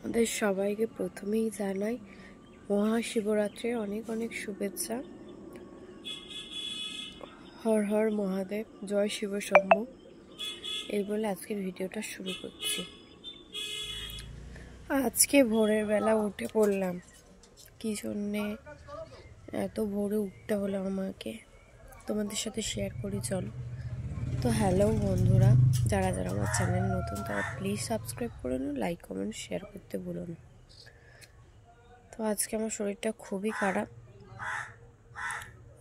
আমাদের সবাইকে প্রথমেই জানাই মহাশিবরাত্রির অনেক অনেক শুভেচ্ছা। হর হর মহাদেব, জয় শিব শম্ভু। এই বলে আজকের ভিডিওটা শুরু করছি। আজকে ভোরের বেলা উঠে পড়লাম। কি জন্যে এত ভোরে উঠতে হলো আমাকে তোমাদের সাথে শেয়ার করি, চলো। তো হ্যালো বন্ধুরা, যারা যারা আমার চ্যানেল নতুন তারা প্লিজ সাবস্ক্রাইব করে নিন, লাইক কমেন্ট শেয়ার করতে ভুলো না। তো আজকে আমার শরীরটা খুবই খারাপ,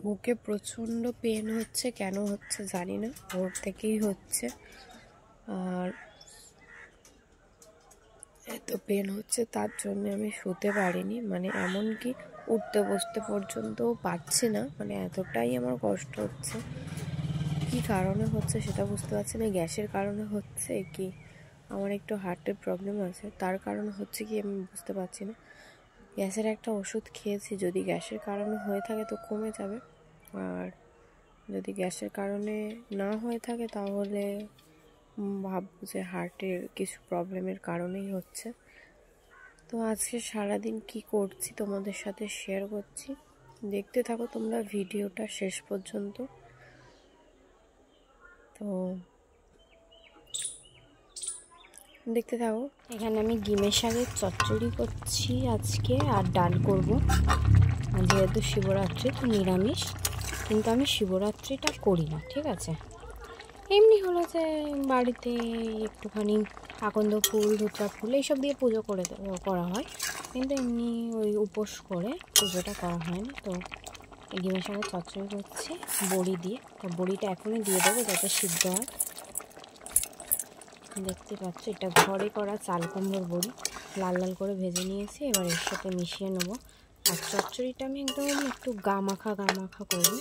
বুকে প্রচণ্ড পেন হচ্ছে। কেন হচ্ছে জানি না, ভোর থেকেই হচ্ছে। আর এত পেন হচ্ছে তার জন্য আমি শুতে পারিনি, মানে এমনকি উঠতে বসতে পর্যন্তও পারছি না, মানে এতটাই আমার কষ্ট হচ্ছে। কি কারণে হচ্ছে সেটা বুঝতে পারছি না। গ্যাসের কারণে হচ্ছে কি, আমার একটু হার্টের প্রবলেম আছে, তার কারণে হচ্ছে কি আমি বুঝতে পারছি না। গ্যাসের একটা ওষুধ খেয়েছি, যদি গ্যাসের কারণে হয়ে থাকে তো কমে যাবে, আর যদি গ্যাসের কারণে না হয়ে থাকে তাহলে ভাববো যে হার্টের কিছু প্রবলেমের কারণেই হচ্ছে। তো আজকে সারাদিন কি করছি তোমাদের সাথে শেয়ার করছি, দেখতে থাকো তোমরা ভিডিওটা শেষ পর্যন্ত। তো দেখতে থাকো। এখানে আমি ডিমের শাকের চচ্চড়ি করছি আজকে, আর ডাল করব। যেহেতু শিবরাত্রি তো নিরামিষ, কিন্তু আমি শিবরাত্রিটা করি না, ঠিক আছে। এমনি হলো যে বাড়িতে একটুখানি আকন্দ ফুল, ধুতরা ফুল এইসব দিয়ে পুজো করা হয়, কিন্তু এমনি ওই উপোস করে পুজোটা করা হয় না। তো ডিমের শাকের চচ্চড়ি করছি বড়ি দিয়ে। তো বড়িটা এখনই দিয়ে দেবো যাতে সিদ্ধ হয়। দেখতে পাচ্ছ, এটা ঘরে করা চাল কুমড়োর বড়ি, লাল লাল করে ভেজে নিয়েছি। এবার এর সাথে মিশিয়ে নেবো। আর চচ্চড়িটা আমি একদম একটু গা মাখা করবো,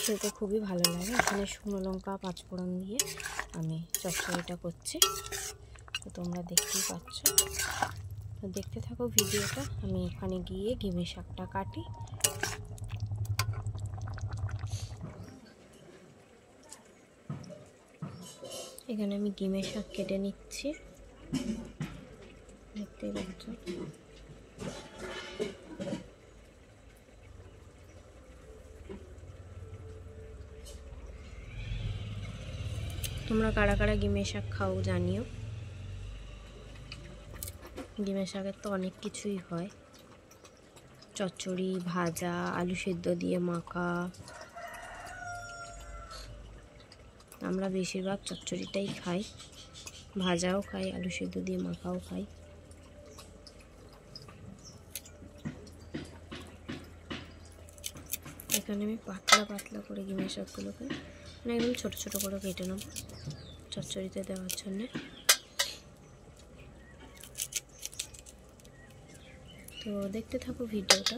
খেতে খুবই ভালো লাগে। এখানে শুকনো লঙ্কা পাঁচফোড়ন দিয়ে আমি চচ্চড়িটা করছি, তো তোমরা দেখতেই পাচ্ছ। তো দেখতে থাকো ভিডিওটা। আমি এখানে গিয়ে ডিমের শাকটা কাটি। এখানে আমি ডিমের শাক কেটে নিচ্ছি, দেখতেই পাচ্ছ। তোমরা কারা কারা ডিমের শাক খাও জানিও। ডিমের শাকের তো অনেক কিছুই হয়, চচ্চড়ি, ভাজা, আলু সেদ্ধ দিয়ে মাখা। আমরা বেশিরভাগ চচ্চড়িটাই খাই, ভাজাও খাই, আলু সেদ্ধ দিয়ে মাখাও খাই। এখানে আমি পাতলা পাতলা করে ডিমের শাকগুলোকে মানে একদম ছোটো ছোটো করে কেটে নেব চচ্চড়িতে দেওয়ার জন্যে। তো দেখতে থাকো ভিডিওটা।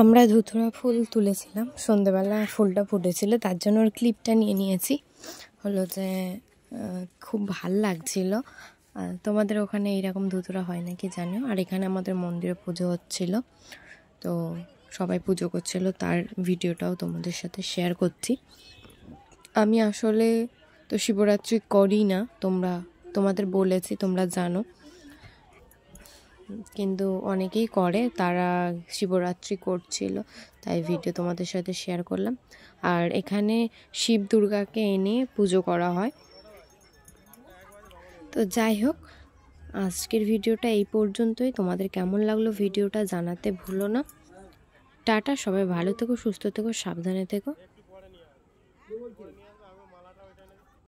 আমরা ধুতরা ফুল তুলেছিলাম সন্ধেবেলা, ফুলটা ফুটেছিল, তার জন্য ওর ক্লিপটা নিয়ে নিয়েছি। হলো যে খুব ভাল লাগছিল। তোমাদের ওখানে এইরকম ধুতরা হয় নাকি জানিও। আর এখানে আমাদের মন্দিরে পুজো হচ্ছিল, তো সবাই পুজো করছিল, তার ভিডিওটাও তোমাদের সাথে শেয়ার করছি। আমি আসলে তো শিবরাত্রি করি না, তোমাদের বলেছি, তোমরা জানো, কিন্তু অনেকেই করে, তারা শিবরাত্রি করছিল, তাই ভিডিও তোমাদের সাথে শেয়ার করলাম। আর এখানে শিব দুর্গাকে এনে পুজো করা হয়। তো যাই হোক, আজকের ভিডিওটা এই পর্যন্তই। তোমাদের কেমন লাগলো ভিডিওটা জানাতে ভুলো না। টাটা, সবাই ভালো থেকো, সুস্থ থেকো, সাবধানে থেকো।